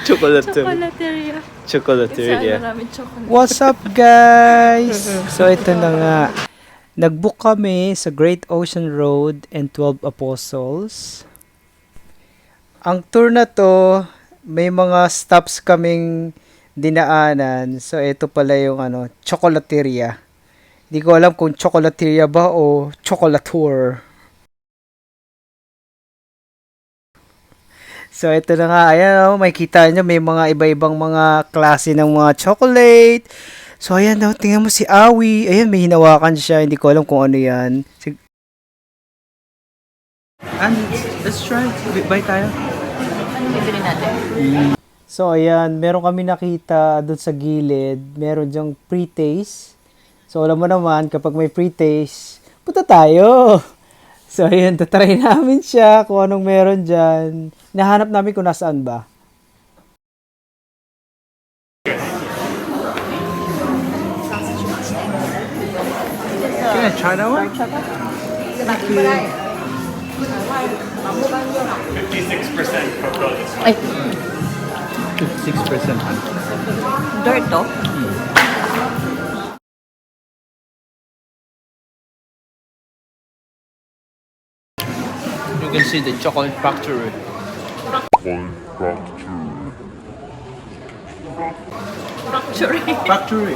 Chocolateria. Chocolateria. Isa namin chocolate. What's up, guys? So, ito na nga. Nag-book kami sa Great Ocean Road and 12 Apostles. Ang tour na to, may mga stops kaming dinaanan. So, ito pala yung Chocolateria. Hindi ko alam kung Chocolateria ba o Chocolatour. So, ito na nga. Ayan, may kita nyo. May mga iba-ibang mga klase ng mga chocolate. So, ayan daw. Tingnan mo si Awi. Ayan, may hinawakan siya. Hindi ko alam kung ano yan. And, let's try. Bye tayo. Ano bibili natin? So, ayan. Meron kami nakita doon sa gilid. Meron dyang pre-taste. So, alam mo naman, kapag may pre-taste, punta tayo. So, ayun, tatry namin siya kung anong meron dyan. Nahanap namin kung nasaan ba. Can I try that one? 56% cocoa. Ay, 56%. dirt to? You can see the chocolate factory. Factory. Factory.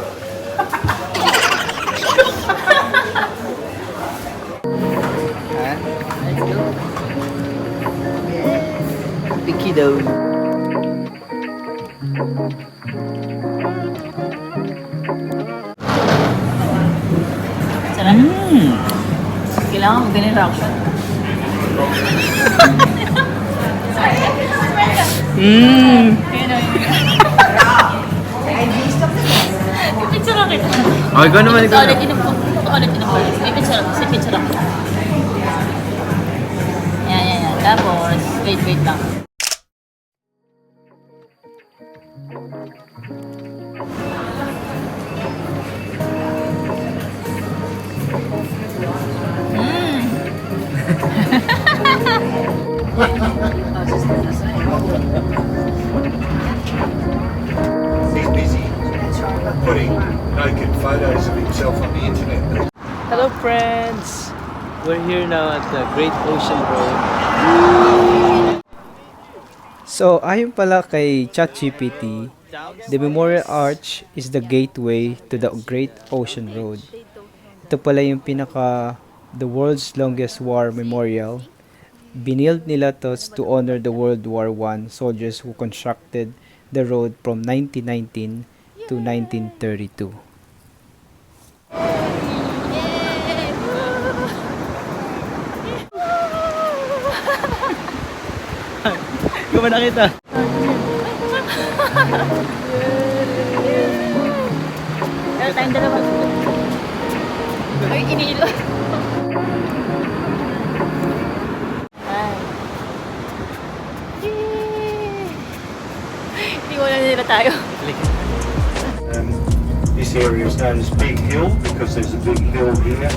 Picky daw. Sarap. Kailangan mo din yung reaction. Picture lang kita. Oh, ikaw naman, ikaw Ulit inom ko. Ulit inom ko. May picture lang. Si picture lang. Yan. Tapos, wait lang. He's busy putting naked photos of himself on the internet. Hello, friends! We're here now at the Great Ocean Road. So, ayon pala kay ChatGPT, the Memorial Arch is the gateway to the Great Ocean Road. Ito pala yung the world's longest war memorial. Binild nila to honor the World War I soldiers who constructed the road from 1919 to 1932. Hindi ko ba nakita? Pero tayong dalawa. Ay, iniilo. Ay. Hindi ko na nila tayo. This area is known as Big Hill because there's a big hill here.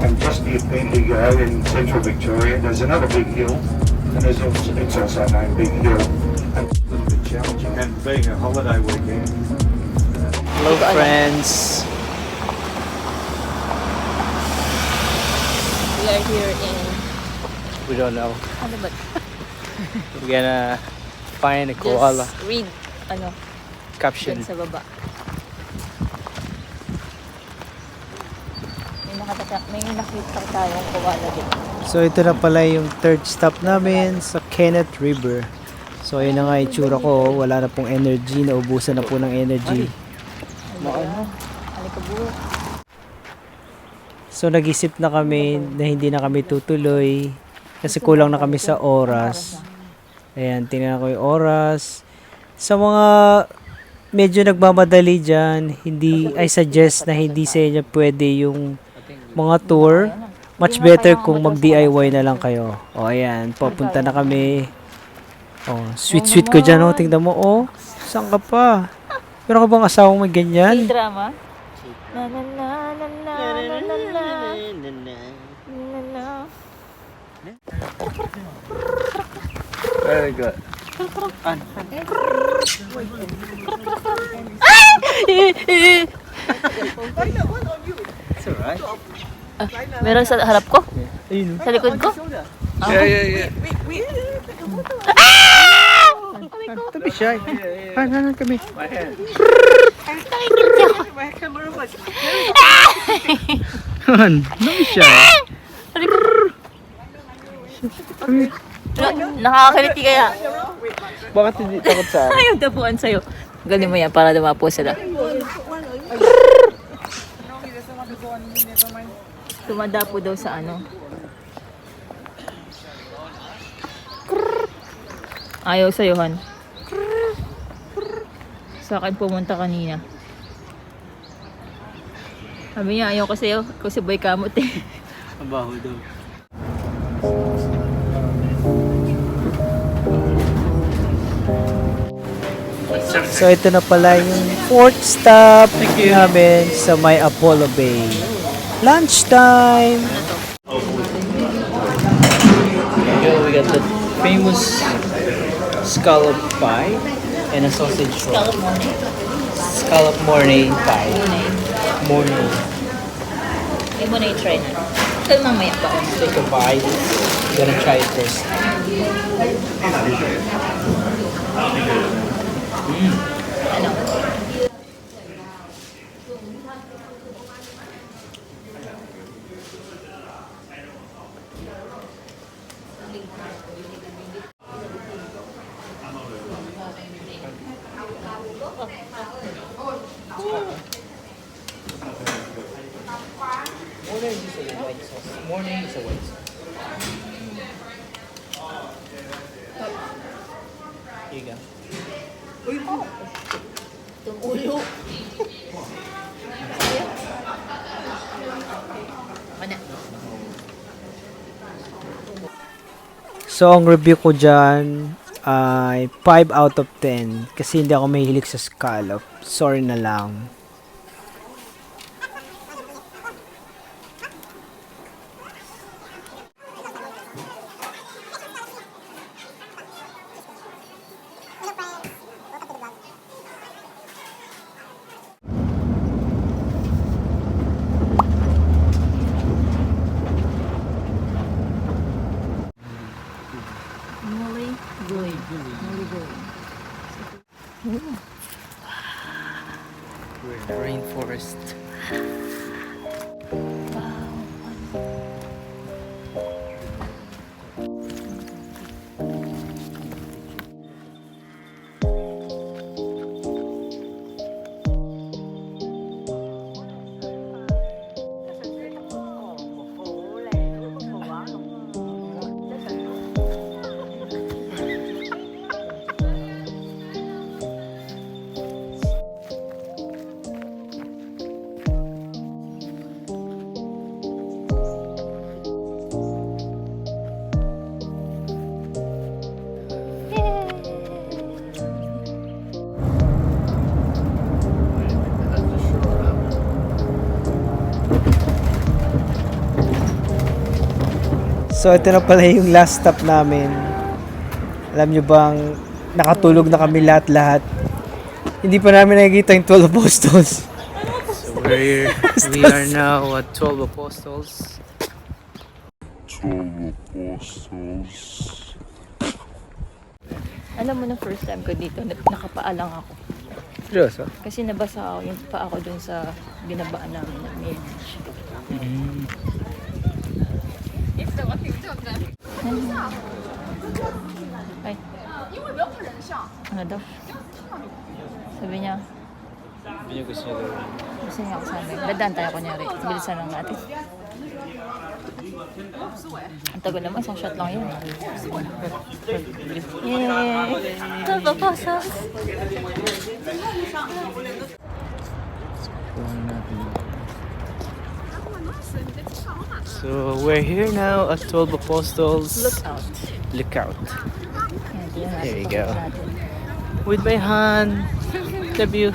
And just near Bendigo in central Victoria, there's another big hill, and it's also named Big Hill. And it's a little bit challenging, and being a holiday weekend. Hello, friends! We are here in... We don't know. Ano ba? We're gonna find a koala. Just read, Caption. dyan sa baba. May nakita tayong koala dito. So ito na pala yung third stop namin sa Kenneth River. So ayun na nga itsura ko, wala na pong energy, naubusan na po ng energy. Alikaburo. So nag-isip na kami na hindi na kami tutuloy kasi kulang na kami sa oras. Ayan, tingnan ko yung oras. Sa mga medyo nagmamadali dyan, I suggest na hindi sa inyo pwede yung mga tour. Much better kung mag-DIY na lang kayo. O ayan, papunta na kami. Oh, sweet ko dyan, oh. Tingnan mo, oh. Saan ka pa? Meron ka bang asawang may ganyan? K-drama? Na na na na na na na na na. Very good. It's alright. Meron sa harap ko? Ayun. Sa likod ko? Yeah. Don't be shy. Han, kami. My hand. Han, don't be shy. Nakakakiliti kaya. Bakit hindi takot sa akin? Ayaw dapuan sa'yo. Galing mo yan para dumapo sila. Tumadapo daw sa ano. Ayaw sa'yo, Han. Sa akin pumunta kanina. Sabi niya, ayaw ko sa'yo. Ikaw si Boy Kamot eh. Ang baho daw. So ito na pala yung fourth stop namin sa may Apollo Bay. Lunchtime! Here we got the famous scallop pie and a sausage roll. Scallop morning pie. Morning. Hindi mo na i-try na. Kaya mamaya pa. Take a bite. Gonna try it first. Ano? Morning is a white sauce. Morning is a white sauce. Here you go. Itong ulo. Mana? So ang review ko dyan ay 5 out of 10 kasi hindi ako mahilig sa scallop. Sorry na lang. Molly Goy. Molly Goy. We're in the rainforest. So ito na pala yung last stop namin. Alam nyo bang nakatulog na kami lahat-lahat. Hindi pa namin nakikita yung 12 apostles. So we are now at 12 Apostles. Alam mo na first time ko dito, nakapaalang ako. Seryoso? Kasi nabasa ako yung paa ko dun sa binabaan namin na may Ay. Ano daw? Sabi niya, Yun yung gusto niya gawin. gusto niya ako sabi. Dadaan tayo kunyari. Bilisan lang natin. Ang tagal naman, isang shot lang yun. Yay! Napapasas! So we're here now at 12 Apostles. Look out. Lookout. Yan, There you natin, go. natin. With my hand. The view.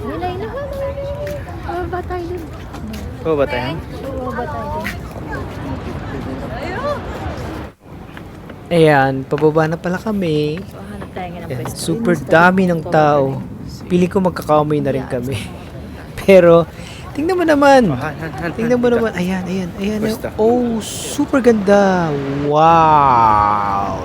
Nilay na ba? Bababa tayo dun. Oh, ba tayo? Bababa tayo dun. Ayan, pababa na pala kami. So, hanap tayo nga ng Ayan, pwesto. super dami ng tao. Pili ko magkakamoy na rin kami. Pero, tingnan mo naman. Tingnan mo naman. Ayan, ayan, ayan. Oh, super ganda. Wow.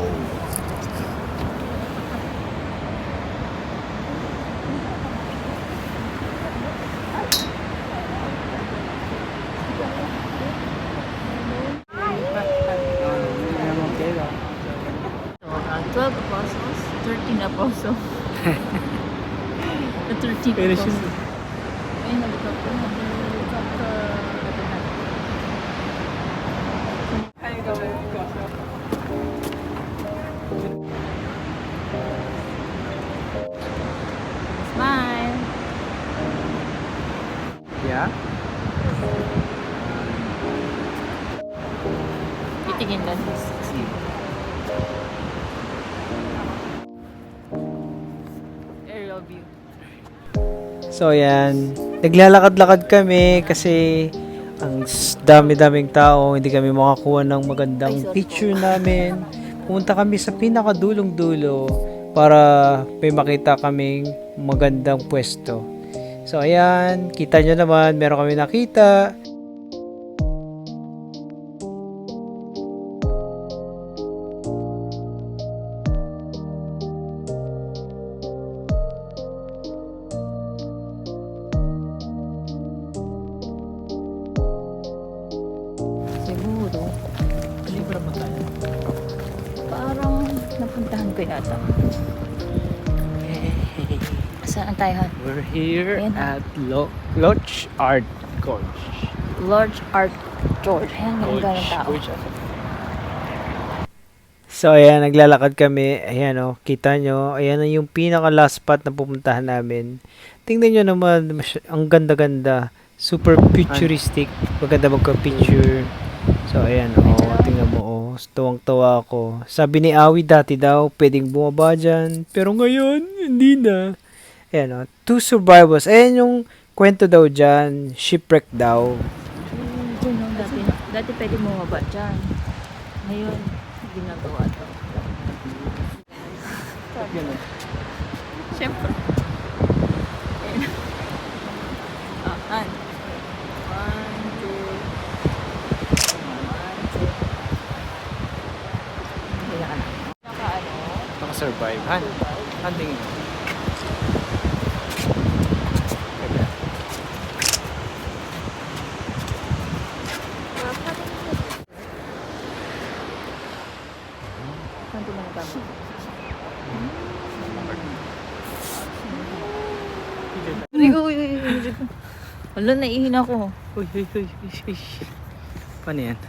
So, 12 apostles, 13 apostles. The 13 apostles. Ayun, helicopter na. Smile! Yeah? Titingin lang. Aerial view. So, ayan. Naglalakad-lakad kami kasi ang dami-daming tao. Hindi kami makakuha ng magandang picture namin. Pumunta kami sa pinakadulong-dulo para may makita kaming magandang pwesto. So, ayan. Kita nyo naman. Meron kami nakita. Siguro. Libre ba tayo? Parang napuntahan ko yata. Saan tayo, Han? We're here Ayan. at Loch Art Gorge. Large Art George. Ayan, ang ganda ng tao. So, ayan, naglalakad kami. Ayan, oh, kita nyo. Ayan na yung pinaka last spot na pupuntahan namin. Tingnan nyo naman, ang ganda-ganda. Super futuristic. Maganda magka-picture. So, ayan, oh, tingnan mo, oh. Tuwang-tuwa ako. Sabi ni Awi dati daw, pwedeng bumaba dyan. Pero ngayon, hindi na. Ayan, oh, two survivors. Ayan yung kwento daw dyan. Shipwreck daw. Dyan, no? Dati pwede bumaba dyan. Ngayon, ginagawa to. Siyempre. Ayan. Han. 1, 2. 1, 2. Kaya ka na. Naka-ano? Naka-survive. Han, tingin. Saan tumang kami? Wala, naihin ako. Uy. Paano yan?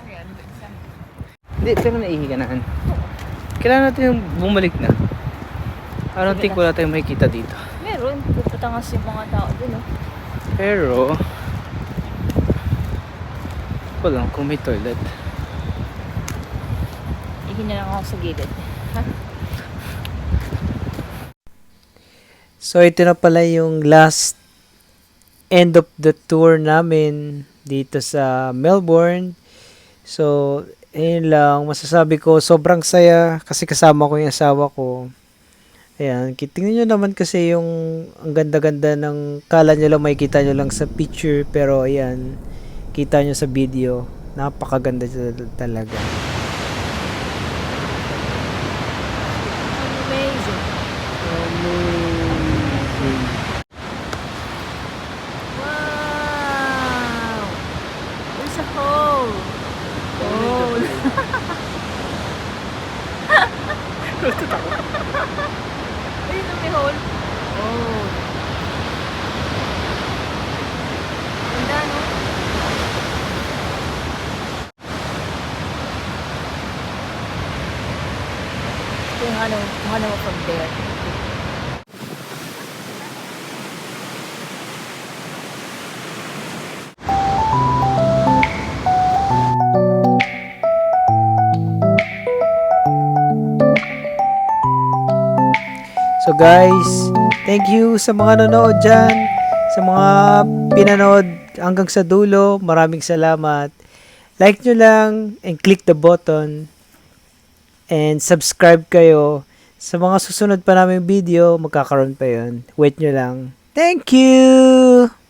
Hindi, pero naihi ka na, Han. Kailangan natin yung bumalik na. I don't think wala tayong makikita dito. Meron. Pupuntangas yung mga tao dun, oh. Pero, wala kung may toilet. Ihin na lang ako sa gilid. Ha? So, ito na pala yung last end of the tour namin dito sa Melbourne. So, ayun lang. Masasabi ko, sobrang saya kasi kasama ko yung asawa ko. Ayan, tingnan nyo naman kasi yung ang ganda-ganda ng kala nyo lang makikita nyo lang sa picture. Pero ayan, kita nyo sa video. Napakaganda talaga. Amazing. Wow! There's a hole. Hole. Ayun na, may hole. Oh. Ganda, no? Kung ano from there. So guys, thank you sa mga nanood dyan, sa mga pinanood hanggang sa dulo. Maraming salamat. Like nyo lang and click the button. And subscribe kayo. Sa mga susunod pa namin video, magkakaroon pa yun. Wait nyo lang. Thank you!